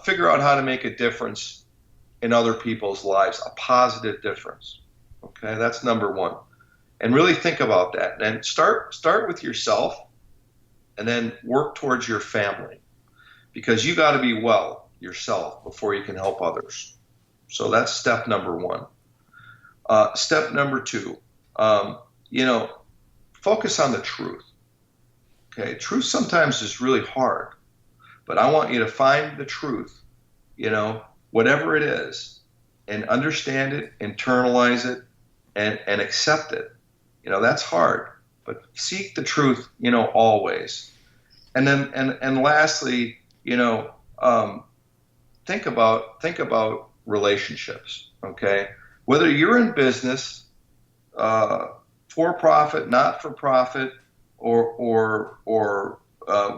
figure out how to make a difference in other people's lives, a positive difference. Okay, that's number one. And really think about that. And start with yourself, and then work towards your family, because you got to be well yourself before you can help others. So that's step number one. Step number two, focus on the truth. Okay, truth sometimes is really hard, but I want you to find the truth, whatever it is, and understand it, internalize it, and accept it. That's hard, but seek the truth, always. And then, and lastly, think about relationships. Okay, whether you're in business, for profit, not for profit, or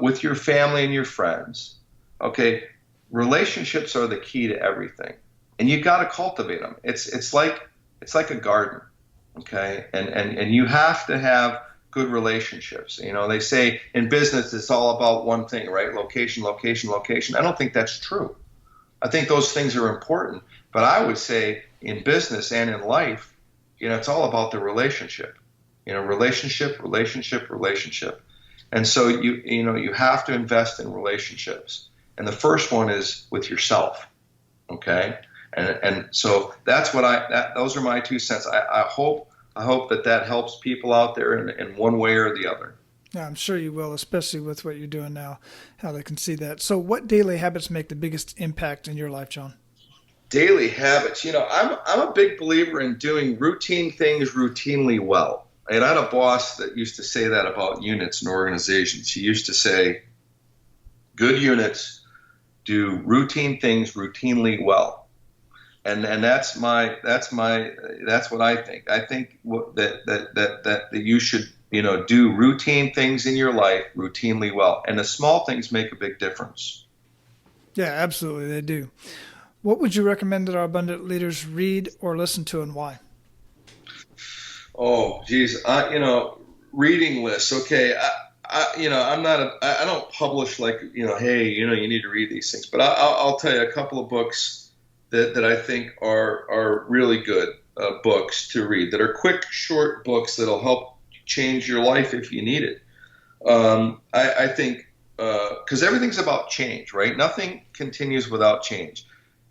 with your family and your friends. Okay, relationships are the key to everything, and you got to cultivate them. It's like a garden. Okay, and you have to have good relationships. They say in business it's all about one thing, right? Location, location, location. I don't think that's true. I think those things are important, but I would say in business and in life, it's all about the relationship. Relationship. And so you have to invest in relationships. And the first one is with yourself. Okay? And so that's those are my 2 cents. I hope that helps people out there in one way or the other. Yeah, I'm sure you will, especially with what you're doing now, how they can see that. So what daily habits make the biggest impact in your life, John? Daily habits. I'm a big believer in doing routine things routinely well. And I had a boss that used to say that about units and organizations. He used to say, good units do routine things routinely well. And that's what I think. I think that you should, do routine things in your life routinely well. And the small things make a big difference. Yeah, absolutely. They do. What would you recommend that our abundant leaders read or listen to, and why? Oh, geez. reading lists. Okay, I don't publish like, hey, you need to read these things. But I'll tell you a couple of books that I think are really good books to read, that are quick, short books that'll help change your life if you need it. I think, because everything's about change, right? Nothing continues without change.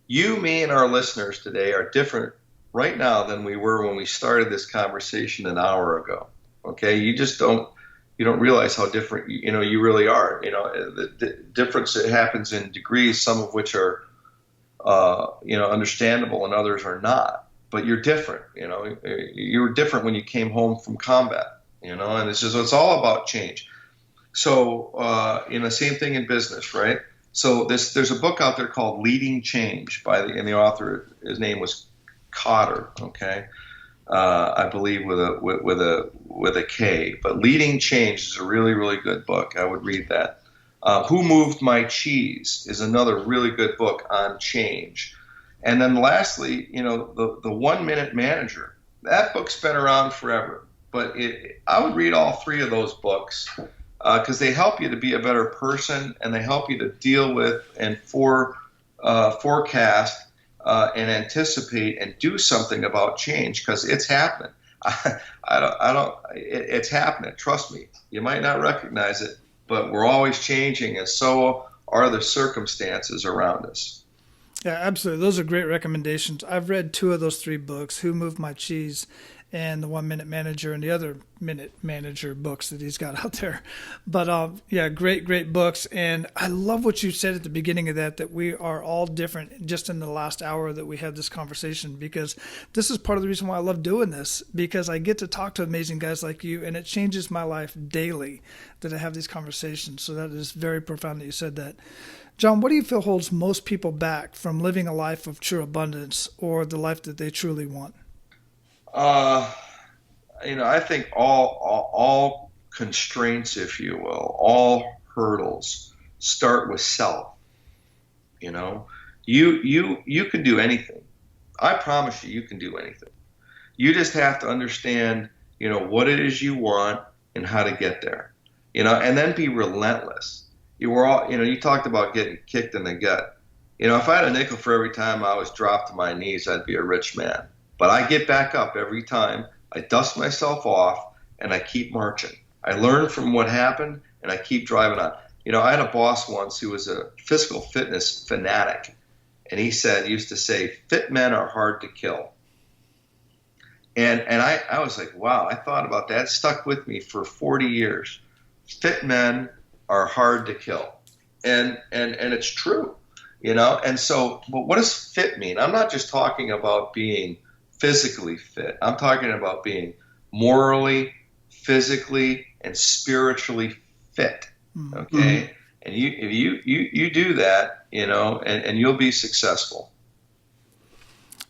You, me, and our listeners today are different right now than we were when we started this conversation an hour ago. Okay, you don't realize how different you really are. The difference that happens in degrees, some of which are understandable and others are not. But you're different. You were different when you came home from combat. And it's all about change. So same thing in business, right? So there's a book out there called Leading Change and the author, his name was Cotter, okay, I believe with a K. But Leading Change is a really, really good book. I would read that. Who Moved My Cheese is another really good book on change. And then lastly, the 1 Minute Manager. That book's been around forever, but I would read all three of those books. Because they help you to be a better person, and they help you to deal with and forecast and anticipate and do something about change, because it's happening. It's happening. Trust me. You might not recognize it, but we're always changing, and so are the circumstances around us. Yeah, absolutely. Those are great recommendations. I've read 2 of those 3 books, Who Moved My Cheese and the 1 Minute Manager, and the other Minute Manager books that he's got out there. But great books. And I love what you said at the beginning of that we are all different just in the last hour that we had this conversation, because this is part of the reason why I love doing this, because I get to talk to amazing guys like you, and it changes my life daily that I have these conversations. So that is very profound that you said that. John, what do you feel holds most people back from living a life of true abundance, or the life that they truly want? I think all constraints, if you will, all hurdles start with self. You can do anything. I promise you can do anything. You just have to understand, what it is you want and how to get there, and then be relentless. You talked about getting kicked in the gut. If I had a nickel for every time I was dropped to my knees, I'd be a rich man. But I get back up every time. I dust myself off, and I keep marching. I learn from what happened, and I keep driving on. I had a boss once who was a physical fitness fanatic, and he used to say, fit men are hard to kill. And I was like, wow, I thought about that. It stuck with me for 40 years. Fit men are hard to kill. And it's true, And so, but what does fit mean? I'm not just talking about being physically fit. I'm talking about being morally, physically, and spiritually fit. Okay, and if you do that, and you'll be successful.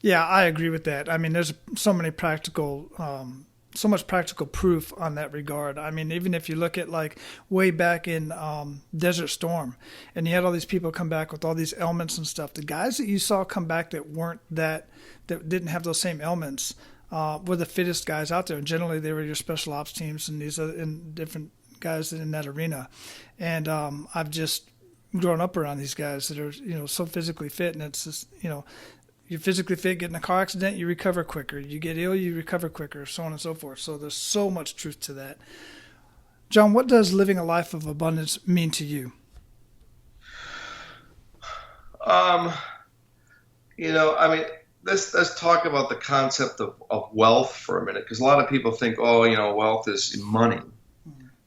Yeah, I agree with that. I mean, there's so much practical proof on that regard. I mean, even if you look at like way back in Desert Storm, and you had all these people come back with all these ailments and stuff, the guys that you saw come back that didn't have those same ailments were the fittest guys out there. And generally, they were your special ops teams and these other and different guys in that arena. And I've just grown up around these guys that are so physically fit, and it's just you're physically fit, get in a car accident, you recover quicker. You get ill, you recover quicker, so on and so forth. So there's so much truth to that. John, what does living a life of abundance mean to you? Let's talk about the concept of wealth for a minute, because a lot of people think, wealth is money.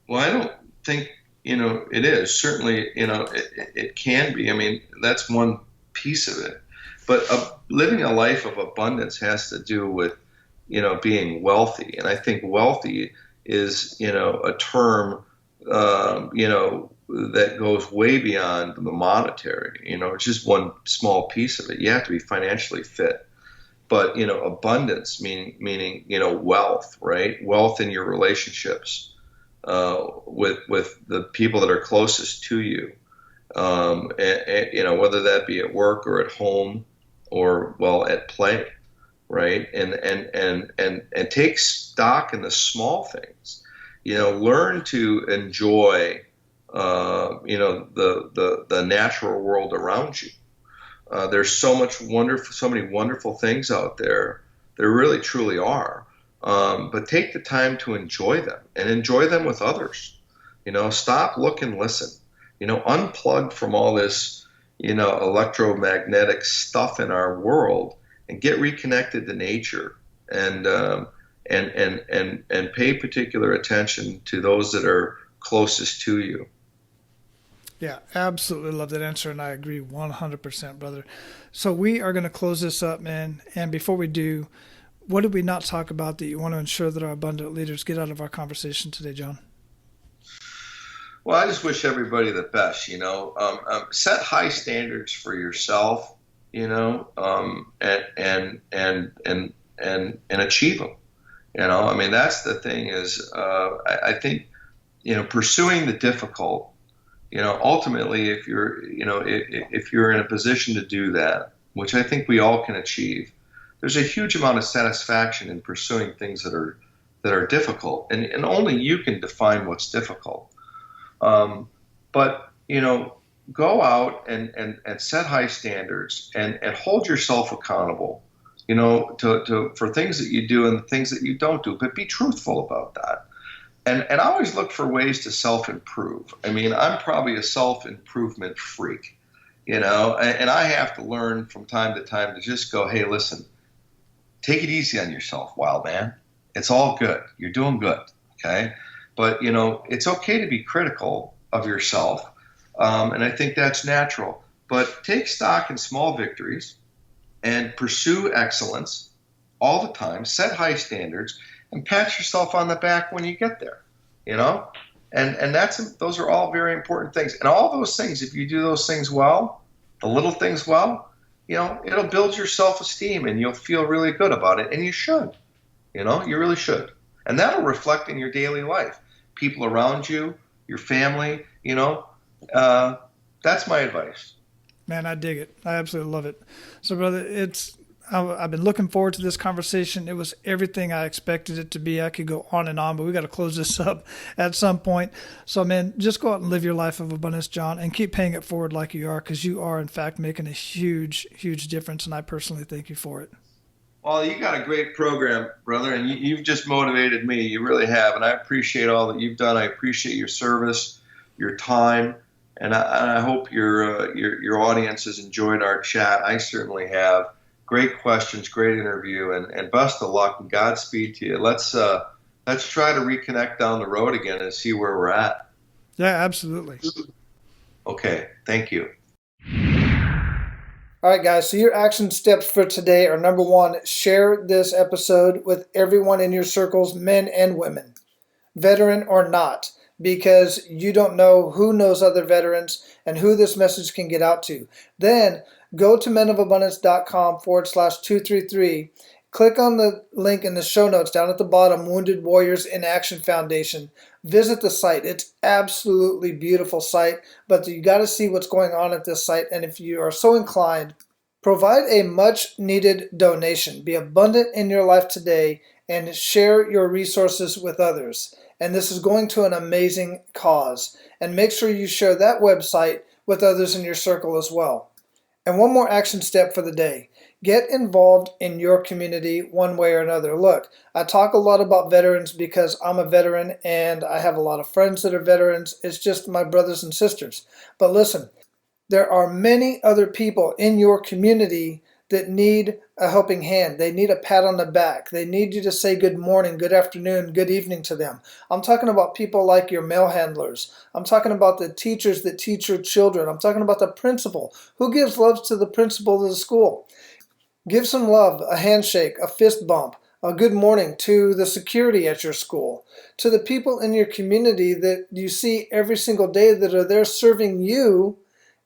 Well, I don't think, it is. Certainly, it can be. I mean, that's one piece of it. But living a life of abundance has to do with, being wealthy. And I think wealthy is, a term, that goes way beyond the monetary. It's just one small piece of it. You have to be financially fit. But, abundance meaning, wealth, right? Wealth in your relationships with the people that are closest to you, whether that be at work or at home or, at play, right? And take stock in the small things. learn to enjoy, the natural world around you. There's so many wonderful things out there. There really, truly are. But take the time to enjoy them and enjoy them with others. Stop, look, and listen. Unplug from all this, electromagnetic stuff in our world and get reconnected to nature and pay particular attention to those that are closest to you. Yeah, absolutely love that answer, and I agree 100%, brother. So we are going to close this up, man. And before we do, what did we not talk about that you want to ensure that our abundant leaders get out of our conversation today, John? Well, I just wish everybody the best. Set high standards for yourself, and achieve them. That's the thing is, I think, pursuing the difficult. Ultimately, if you're in a position to do that, which I think we all can achieve, there's a huge amount of satisfaction in pursuing things that are difficult, and only you can define what's difficult. But go out and set high standards and hold yourself accountable, for things that you do and things that you don't do, but be truthful about that. And I always look for ways to self-improve. I'm probably a self-improvement freak, and I have to learn from time to time to just go, hey, listen, take it easy on yourself, wild man. It's all good. You're doing good, okay? But, it's okay to be critical of yourself, and I think that's natural. But take stock in small victories and pursue excellence all the time, set high standards, and pat yourself on the back when you get there, and those are all very important things. And all those things, if you do those things well, the little things well, it'll build your self-esteem and you'll feel really good about it. And you should, you really should. And that'll reflect in your daily life, people around you, your family, that's my advice. Man, I dig it. I absolutely love it. So, brother, I've been looking forward to this conversation. It was everything I expected it to be. I could go on and on, but we got to close this up at some point. So, man, just go out and live your life of abundance, John, and keep paying it forward like you are, because you are, in fact, making a huge, huge difference, and I personally thank you for it. Well, you got a great program, brother, and you've just motivated me. You really have, and I appreciate all that you've done. I appreciate your service, your time, and I hope your audience has enjoyed our chat. I certainly have. Great questions, great interview, and best of luck and Godspeed to you. Let's try to reconnect down the road again and see where we're at. Yeah, absolutely. Okay, thank you. All right, guys, so your action steps for today are: number one, share this episode with everyone in your circles, men and women, veteran or not, because you don't know who knows other veterans and who this message can get out to. Then go to menofabundance.com/233. Click on the link in the show notes down at the bottom, Wounded Warriors in Action Foundation. Visit the site. It's absolutely beautiful site, but you got to see what's going on at this site. And if you are so inclined, provide a much needed donation. Be abundant in your life today and share your resources with others. And this is going to an amazing cause. And make sure you share that website with others in your circle as well. And one more action step for the day. Get involved in your community one way or another. Look, I talk a lot about veterans because I'm a veteran and I have a lot of friends that are veterans. It's just my brothers and sisters. But listen, there are many other people in your community that need a helping hand. They need a pat on the back. They need you to say good morning, good afternoon, good evening to them. I'm talking about people like your mail handlers. I'm talking about the teachers that teach your children. I'm talking about the principal. Who gives love to the principal of the school? Give some love, a handshake, a fist bump, a good morning to the security at your school, to the people in your community that you see every single day that are there serving you,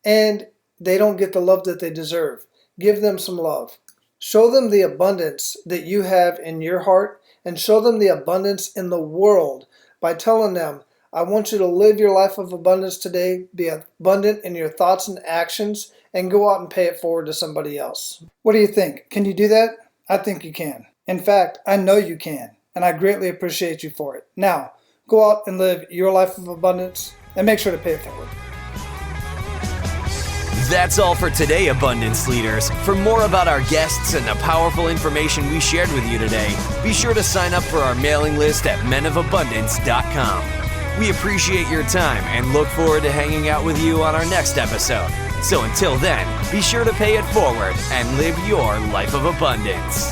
and they don't get the love that they deserve. Give them some love. Show them the abundance that you have in your heart, and show them the abundance in the world by telling them, I want you to live your life of abundance today, be abundant in your thoughts and actions, and go out and pay it forward to somebody else. What do you think? Can you do that? I think you can. In fact, I know you can, and I greatly appreciate you for it. Now, Go out and live your life of abundance, and make sure to pay it forward. That's all for today, Abundance Leaders. For more about our guests and the powerful information we shared with you today, be sure to sign up for our mailing list at menofabundance.com. We appreciate your time and look forward to hanging out with you on our next episode. So until then, be sure to pay it forward and live your life of abundance.